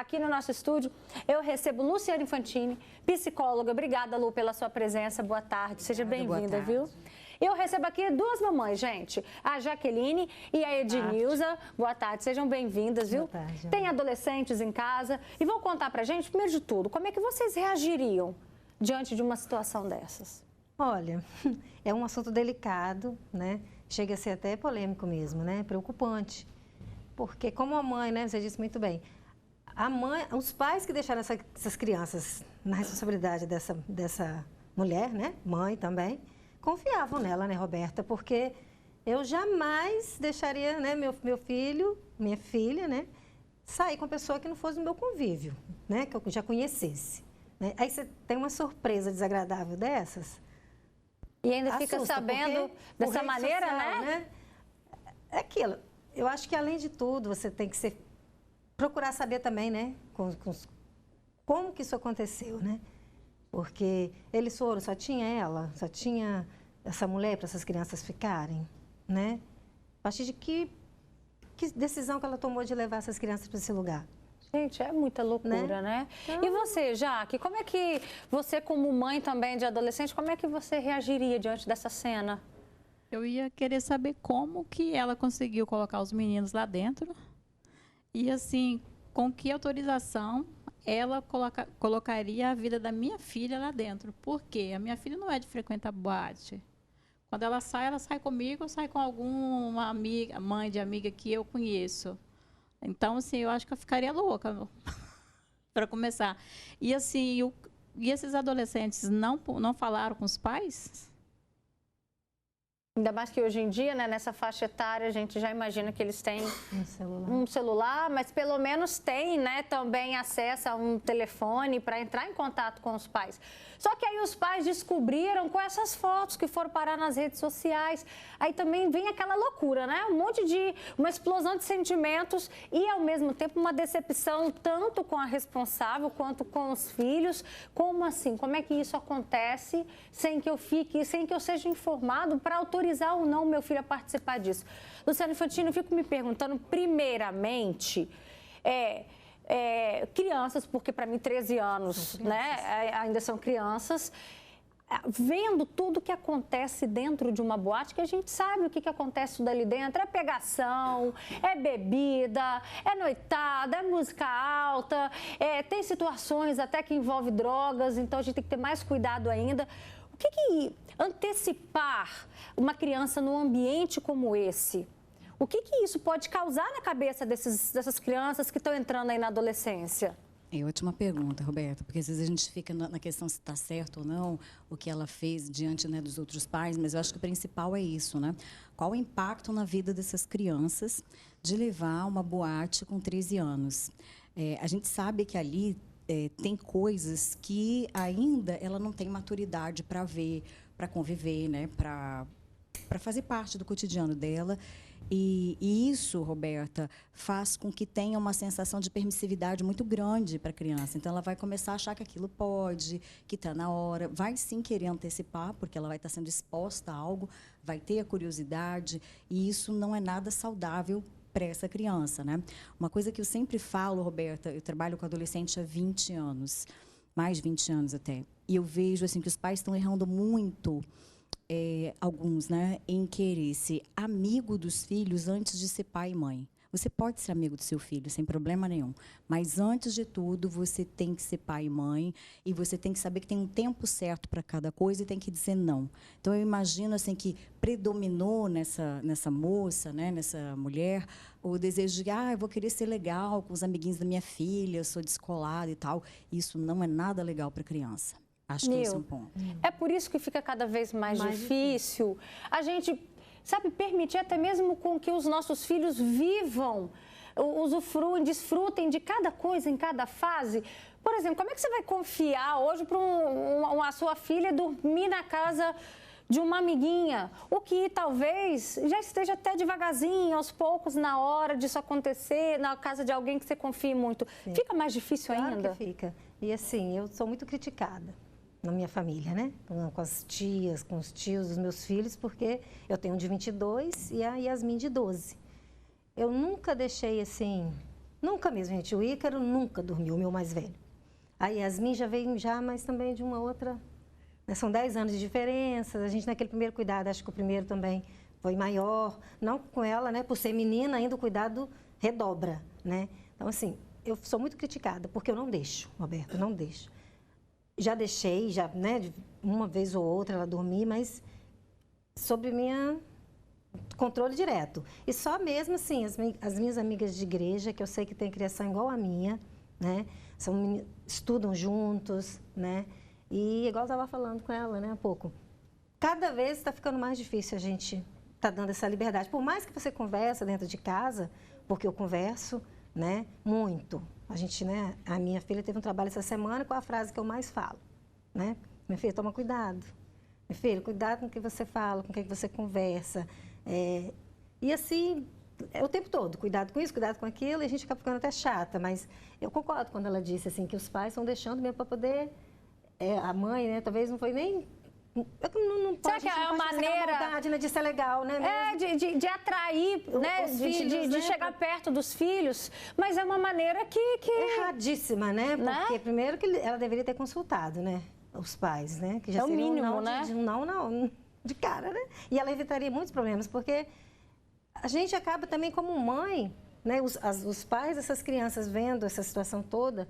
aqui no nosso estúdio, eu recebo Luciana Infantini, psicóloga. Obrigada, Lu, pela sua presença. Boa tarde, seja bem-vinda, viu? Eu recebo aqui duas mamães, gente, a Jaqueline e a Ednilza. Boa tarde, sejam bem-vindas, viu? Boa tarde. Tem adolescentes em casa e vão contar pra gente, primeiro de tudo, como é que vocês reagiriam diante de uma situação dessas? Olha, é um assunto delicado, né? Chega a ser até polêmico mesmo, né? Preocupante. Porque como a mãe, né? Você disse muito bem, a mãe, os pais que deixaram essas crianças na responsabilidade dessa mulher, né? Mãe também, confiavam nela, né, Roberta? Porque eu jamais deixaria, né, meu filho, minha filha, né, sair com uma pessoa que não fosse do meu convívio, né? Que eu já conhecesse. Né? Aí você tem uma surpresa desagradável dessas. E ainda fica sabendo dessa maneira, social, né? É aquilo. Eu acho que, além de tudo, você tem que procurar saber também, né? Como que isso aconteceu, né? Porque eles foram, só tinha ela, só tinha essa mulher para essas crianças ficarem, né? A partir de que decisão que ela tomou de levar essas crianças para esse lugar? Gente, é muita loucura, né? Então... E você, Jaque, como é que você, como mãe também de adolescente, como é que você reagiria diante dessa cena? Eu ia querer saber como que ela conseguiu colocar os meninos lá dentro e, assim, com que autorização ela colocaria a vida da minha filha lá dentro. Por quê? A minha filha não é de frequentar boate. Quando ela sai comigo ou sai com alguma amiga, mãe de amiga que eu conheço. Então, assim, eu acho que eu ficaria louca para começar. E, assim, e esses adolescentes não falaram com os pais? Ainda mais que hoje em dia, né, nessa faixa etária, a gente já imagina que eles têm um celular, mas pelo menos têm, né, também acesso a um telefone para entrar em contato com os pais. Só que aí os pais descobriram com essas fotos que foram parar nas redes sociais. Aí também vem aquela loucura, né? Uma explosão de sentimentos e, ao mesmo tempo, uma decepção tanto com a responsável quanto com os filhos. Como assim? Como é que isso acontece sem que eu seja informado para autorizar ou não o meu filho a participar disso? Luciana Infantini, eu fico me perguntando, primeiramente, crianças, porque para mim 13 anos, né, ainda são crianças, vendo tudo que acontece dentro de uma boate, que a gente sabe o que acontece dali dentro, é pegação, é bebida, é noitada, é música alta, tem situações até que envolve drogas, então a gente tem que ter mais cuidado ainda. O que antecipar uma criança num ambiente como esse? O que isso pode causar na cabeça dessas crianças que estão entrando aí na adolescência? É ótima pergunta, Roberta, porque às vezes a gente fica na questão se está certo ou não o que ela fez diante, né, dos outros pais, mas eu acho que o principal é isso, né? Qual o impacto na vida dessas crianças de levar uma boate com 13 anos? A gente sabe que ali tem coisas que ainda ela não tem maturidade para ver, para conviver, né? Para fazer parte do cotidiano dela. E isso, Roberta, faz com que tenha uma sensação de permissividade muito grande para a criança. Então, ela vai começar a achar que aquilo pode, que está na hora. Vai sim querer antecipar, porque ela vai estar sendo exposta a algo, vai ter a curiosidade. E isso não é nada saudável para essa criança, né? Uma coisa que eu sempre falo, Roberta, eu trabalho com adolescente há 20 anos, mais de 20 anos até. E eu vejo assim, que os pais estão errando muito... alguns, né, em querer ser amigo dos filhos antes de ser pai e mãe. Você pode ser amigo do seu filho, sem problema nenhum. Mas, antes de tudo, você tem que ser pai e mãe. E você tem que saber que tem um tempo certo para cada coisa e tem que dizer não. Então, eu imagino assim, que predominou nessa moça, né, nessa mulher, o desejo de, eu vou querer ser legal com os amiguinhos da minha filha, eu sou descolada e tal. Isso não é nada legal para a criança. Acho que esse é um ponto. É por isso que fica cada vez mais difícil a gente, sabe, permitir até mesmo com que os nossos filhos vivam, desfrutem de cada coisa em cada fase. Por exemplo, como é que você vai confiar hoje para a sua filha dormir na casa de uma amiguinha, o que talvez já esteja até devagarzinho, aos poucos, na hora disso acontecer, na casa de alguém que você confie muito? Sim. Fica mais difícil ainda? Claro que fica. E assim, eu sou muito criticada na minha família, né? Com as tias, com os tios dos meus filhos, porque eu tenho um de 22 e a Yasmin de 12. Eu nunca deixei assim, Nunca mesmo, gente. O Ícaro nunca dormiu, o meu mais velho. A Yasmin já veio já, mas também de uma outra... Né? São 10 anos de diferença. A gente naquele primeiro cuidado, acho que o primeiro também foi maior. Não com ela, né? Por ser menina, ainda o cuidado redobra, né? Então, assim, eu sou muito criticada, porque eu não deixo, Roberto, não deixo. Já deixei, já, né? Uma vez ou outra ela dormir, mas sobre minha... controle direto. E só mesmo assim, as minhas amigas de igreja, que eu sei que têm criação igual a minha, né? Estudam juntos, né? E igual eu estava falando com ela, né, há pouco. Cada vez está ficando mais difícil a gente tá dando essa liberdade. Por mais que você conversa dentro de casa, porque eu converso, né, muito. A gente, né, a minha filha teve um trabalho essa semana com a frase que eu mais falo, né? Minha filha, toma cuidado. Minha filha, cuidado com o que você fala, com o que você conversa. E assim, o tempo todo, cuidado com isso, cuidado com aquilo, e a gente acaba ficando até chata, mas eu concordo quando ela disse assim, que os pais estão deixando mesmo para poder, a mãe, né, talvez não foi nem... Não pode, será que é a maneira vontade, né, de ser legal, né? De atrair, né, os filhos, de chegar perto dos filhos, mas é uma maneira que... Erradíssima, né? Porque primeiro que ela deveria ter consultado, né, os pais, né? Que já o seria mínimo, um não, né? Não, de cara, né? E ela evitaria muitos problemas, porque a gente acaba também como mãe, né? Os pais dessas crianças vendo essa situação toda,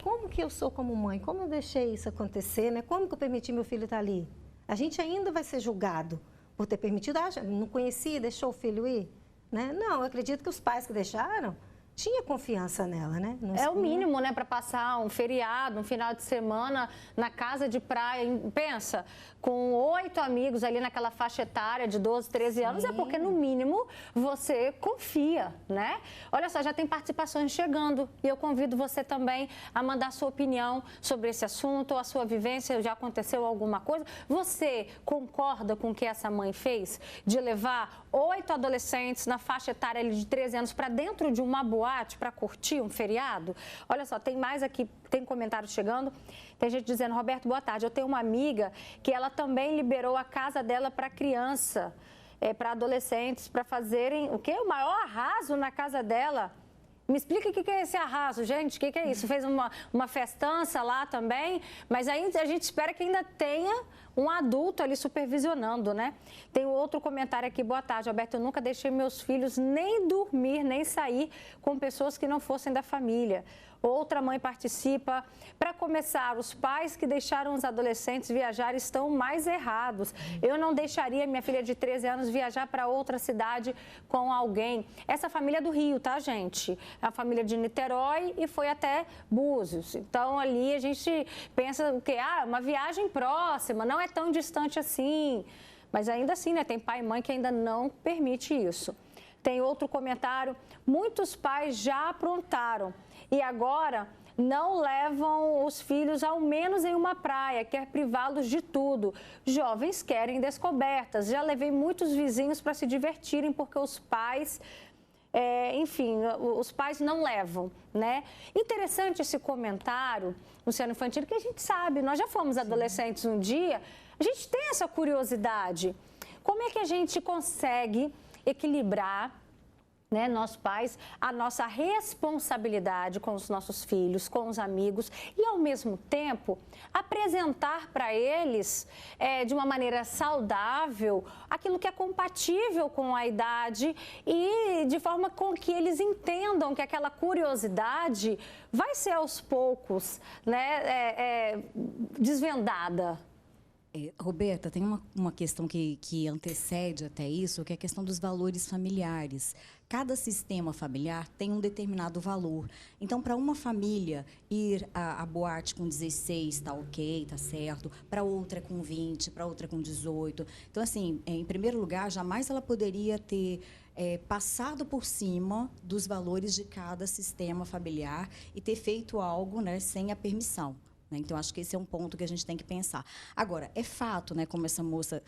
como que eu sou como mãe? Como eu deixei isso acontecer, né? Como que eu permiti meu filho estar ali? A gente ainda vai ser julgado por ter permitido, não conhecia, deixou o filho ir, né? Não, eu acredito que os pais que deixaram tinha confiança nela, né? É o mínimo, né, para passar um feriado, um final de semana na casa de praia. Pensa, com 8 amigos ali naquela faixa etária de 12, 13 anos, é porque, no mínimo, você confia, né? Olha só, já tem participações chegando e eu convido você também a mandar sua opinião sobre esse assunto, a sua vivência, já aconteceu alguma coisa? Você concorda com o que essa mãe fez de levar 8 adolescentes na faixa etária ali de 13 anos para dentro de uma boate para curtir um feriado? Olha só, tem mais aqui, tem comentários chegando. Tem gente dizendo, Roberto, boa tarde. Eu tenho uma amiga que ela também liberou a casa dela para criança, para adolescentes, para fazerem o quê? O maior arraso na casa dela. Me explica o que é esse arraso, gente. O que é isso? Fez uma festança lá também, mas aí a gente espera que ainda tenha um adulto ali supervisionando, né? Tem outro comentário aqui. Boa tarde, Alberto. Eu nunca deixei meus filhos nem dormir, nem sair com pessoas que não fossem da família. Outra mãe participa. Para começar, os pais que deixaram os adolescentes viajar estão mais errados. Eu não deixaria minha filha de 13 anos viajar para outra cidade com alguém. Essa família é do Rio, tá, gente? É a família de Niterói e foi até Búzios. Então, ali a gente pensa o quê? Uma viagem próxima, não é tão distante assim. Mas ainda assim, né? Tem pai e mãe que ainda não permite isso. Tem outro comentário. Muitos pais já aprontaram e agora não levam os filhos ao menos em uma praia, quer privá-los de tudo. Jovens querem descobertas. Já levei muitos vizinhos para se divertirem porque os pais... enfim, os pais não levam, né? Interessante esse comentário, Luciano Infantino, que a gente sabe, nós já fomos adolescentes um dia, a gente tem essa curiosidade. Como é que a gente consegue equilibrar, né, nós pais, a nossa responsabilidade com os nossos filhos, com os amigos e, ao mesmo tempo, apresentar para eles, de uma maneira saudável, aquilo que é compatível com a idade e de forma com que eles entendam que aquela curiosidade vai ser aos poucos, né, desvendada. Roberta, tem uma questão que antecede até isso, que é a questão dos valores familiares. Cada sistema familiar tem um determinado valor. Então, para uma família ir à boate com 16, tá ok, tá certo. Para outra com 20, para outra com 18. Então, assim, em primeiro lugar, jamais ela poderia ter passado por cima dos valores de cada sistema familiar e ter feito algo, né, sem a permissão. Então, acho que esse é um ponto que a gente tem que pensar. Agora, é fato, né, como essa moça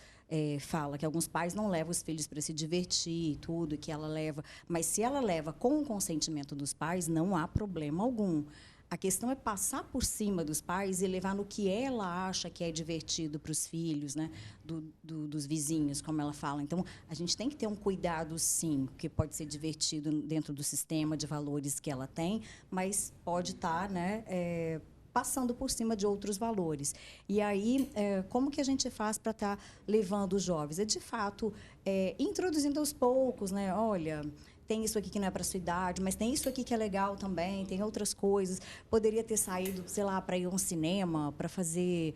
fala, que alguns pais não levam os filhos para se divertir e tudo, que ela leva. Mas se ela leva com o consentimento dos pais, não há problema algum. A questão é passar por cima dos pais e levar no que ela acha que é divertido para os filhos, né? Dos vizinhos, como ela fala. Então, a gente tem que ter um cuidado, sim, que pode ser divertido dentro do sistema de valores que ela tem, mas pode estar, né, passando por cima de outros valores. E aí, como que a gente faz para estar levando os jovens? É, de fato, introduzindo aos poucos, né? Olha, tem isso aqui que não é para sua idade, mas tem isso aqui que é legal também, tem outras coisas. Poderia ter saído, sei lá, para ir a um cinema, para fazer...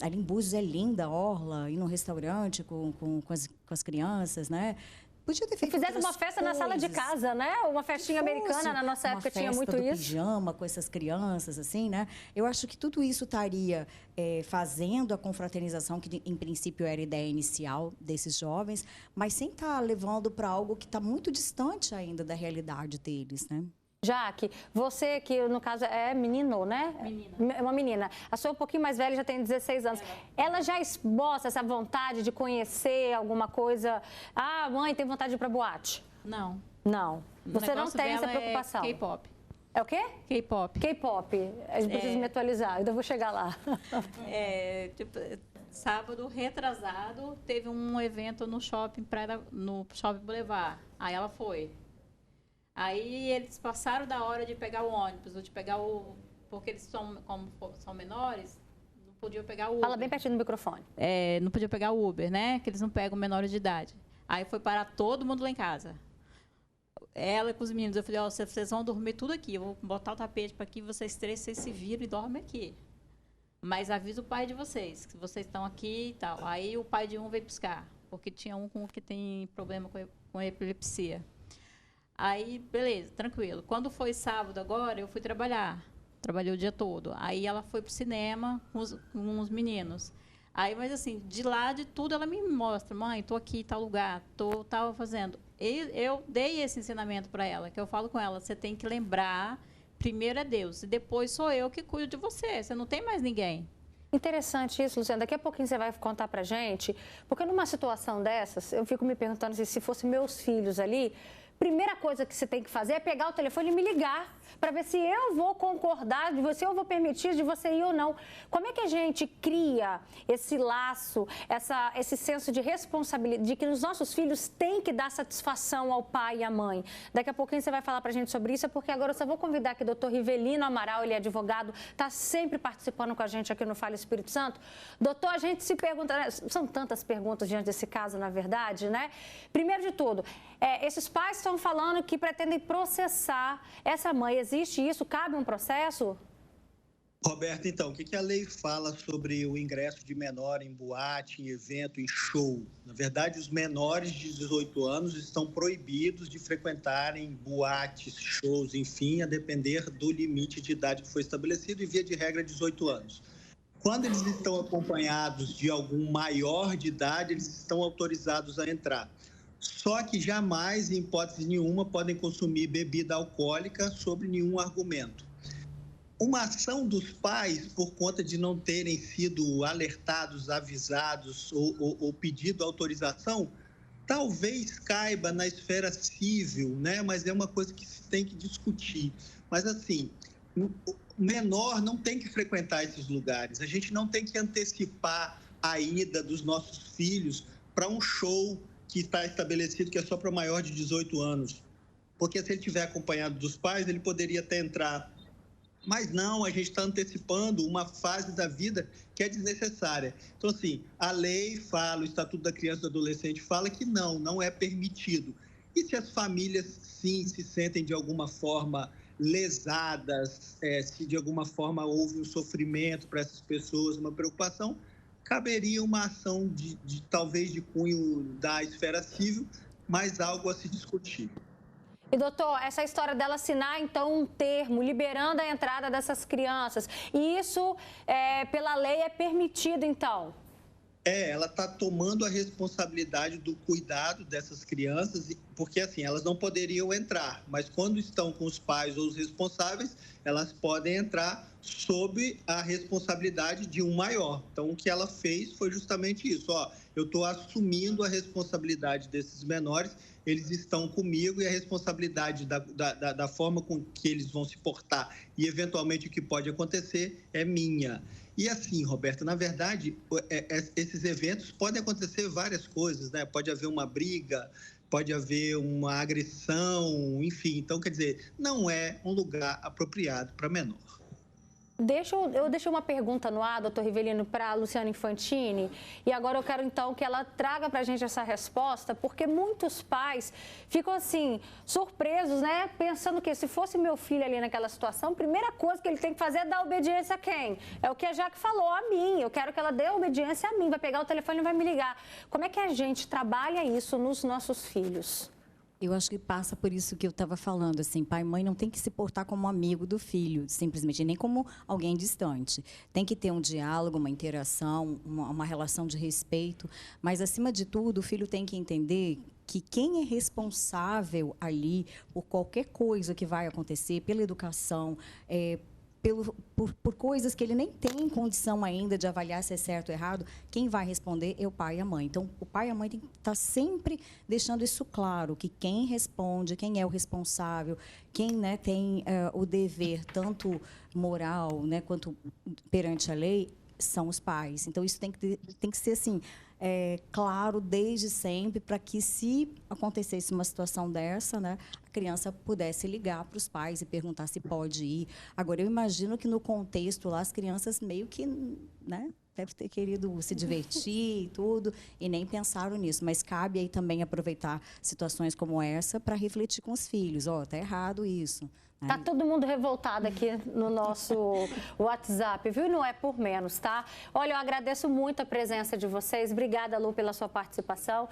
ali em Búzios é linda, a orla, ir num restaurante com as crianças, né? Podia ter feito fizesse uma festa na sala de casa, né? Uma festinha americana, na nossa época tinha muito isso. Pijama com essas crianças, assim, né? Eu acho que tudo isso estaria fazendo a confraternização, que em princípio era a ideia inicial desses jovens, mas sem estar levando para algo que está muito distante ainda da realidade deles, né? Jaque, você que no caso é menino, né? Menina. É uma menina. A sua é um pouquinho mais velha, já tem 16 anos. Ela já esboça essa vontade de conhecer alguma coisa? Ah, mãe, tem vontade de ir pra boate? Não. Não. Você não tem essa preocupação? É K-pop. É o quê? K-pop. K-pop. A gente precisa me atualizar, ainda vou chegar lá. Sábado retrasado, teve um evento no shopping Boulevard. Aí ela foi. Aí eles passaram da hora de pegar o ônibus, ou de pegar porque eles como são menores, não podiam pegar o Uber. Fala bem pertinho do microfone. Não podia pegar o Uber, né? Que eles não pegam menores de idade. Aí foi parar todo mundo lá em casa. Ela com os meninos, eu falei, vocês vão dormir tudo aqui, eu vou botar o tapete para aqui, vocês três, vocês se viram e dormem aqui. Mas avisa o pai de vocês, que vocês estão aqui e tal. Aí o pai de um veio buscar, porque tinha um que tem problema com epilepsia. Aí, beleza, tranquilo. Quando foi sábado agora, eu fui trabalhar. Trabalhei o dia todo. Aí ela foi pro cinema com os meninos. Aí, mas assim, de lá de tudo, ela me mostra. Mãe, tô aqui em tal lugar, tava fazendo. E eu dei esse ensinamento para ela, que eu falo com ela, você tem que lembrar, primeiro é Deus, e depois sou eu que cuido de você. Você não tem mais ninguém. Interessante isso, Luciana. Daqui a pouquinho você vai contar pra gente, porque numa situação dessas, eu fico me perguntando se fossem meus filhos ali, primeira coisa que você tem que fazer é pegar o telefone e me ligar para ver se eu vou concordar de você, eu vou permitir de você ir ou não. Como é que a gente cria esse laço, esse senso de responsabilidade, de que os nossos filhos têm que dar satisfação ao pai e à mãe? Daqui a pouquinho você vai falar para a gente sobre isso, porque agora eu só vou convidar aqui o doutor Rivelino Amaral, ele é advogado, está sempre participando com a gente aqui no Fala Espírito Santo. Doutor, a gente se pergunta, né? São tantas perguntas diante desse caso, na verdade, né? Primeiro de tudo, esses pais estão falando que pretendem processar essa mãe. Existe isso? Cabe um processo? Roberto, então, o que a lei fala sobre o ingresso de menor em boate, em evento, em show? Na verdade, os menores de 18 anos estão proibidos de frequentarem boates, shows, enfim, a depender do limite de idade que foi estabelecido e, via de regra, 18 anos. Quando eles estão acompanhados de algum maior de idade, eles estão autorizados a entrar. Só que jamais, em hipótese nenhuma, podem consumir bebida alcoólica sob nenhum argumento. Uma ação dos pais, por conta de não terem sido alertados, avisados ou pedido autorização, talvez caiba na esfera civil, né? Mas é uma coisa que se tem que discutir. Mas, assim, o menor não tem que frequentar esses lugares. A gente não tem que antecipar a ida dos nossos filhos para um show que está estabelecido que é só para maior de 18 anos. Porque se ele estiver acompanhado dos pais, ele poderia até entrar. Mas não, a gente está antecipando uma fase da vida que é desnecessária. Então, assim, a lei fala, o Estatuto da Criança e do Adolescente fala que não é permitido. E se as famílias, sim, se sentem de alguma forma lesadas, se de alguma forma houve um sofrimento para essas pessoas, uma preocupação, caberia uma ação talvez de cunho da esfera civil, mas algo a se discutir. E, doutor, essa história dela assinar, então, um termo liberando a entrada dessas crianças, e isso, pela lei, é permitido, então? Ela está tomando a responsabilidade do cuidado dessas crianças, porque, assim, elas não poderiam entrar, mas quando estão com os pais ou os responsáveis, elas podem entrar sob a responsabilidade de um maior. Então, o que ela fez foi justamente isso. Eu estou assumindo a responsabilidade desses menores eles estão comigo e a responsabilidade da forma com que eles vão se portar e, eventualmente, o que pode acontecer é minha. E assim, Roberta, na verdade, esses eventos podem acontecer várias coisas, né? Pode haver uma briga, pode haver uma agressão, enfim. Então, quer dizer, não é um lugar apropriado para menor. Eu deixei uma pergunta no ar, doutor Rivelino, para a Luciana Infantini, e agora eu quero então que ela traga para a gente essa resposta, porque muitos pais ficam assim, surpresos, né? Pensando que se fosse meu filho ali naquela situação, a primeira coisa que ele tem que fazer é dar obediência a quem? É o que a Jaque falou, a mim. Eu quero que ela dê obediência a mim, vai pegar o telefone e vai me ligar. Como é que a gente trabalha isso nos nossos filhos? Eu acho que passa por isso que eu estava falando, assim, pai e mãe não tem que se portar como amigo do filho, simplesmente, nem como alguém distante. Tem que ter um diálogo, uma interação, uma relação de respeito, mas, acima de tudo, o filho tem que entender que quem é responsável ali por qualquer coisa que vai acontecer, pela educação, por coisas que ele nem tem condição ainda de avaliar se é certo ou errado, quem vai responder é o pai e a mãe. Então, o pai e a mãe tem que estar sempre deixando isso claro, que quem responde, quem é o responsável, quem, né, tem o dever, tanto moral, né, quanto perante a lei, são os pais. Então, isso tem que ser assim, claro desde sempre, para que, se acontecesse uma situação dessa, né, a criança pudesse ligar para os pais e perguntar se pode ir. Agora, eu imagino que no contexto lá, as crianças meio que, né, devem ter querido se divertir e tudo, e nem pensaram nisso. Mas cabe aí também aproveitar situações como essa para refletir com os filhos. Tá errado isso. Tá todo mundo revoltado aqui no nosso WhatsApp, viu? E não é por menos, tá? Olha, eu agradeço muito a presença de vocês. Obrigada, Lu, pela sua participação.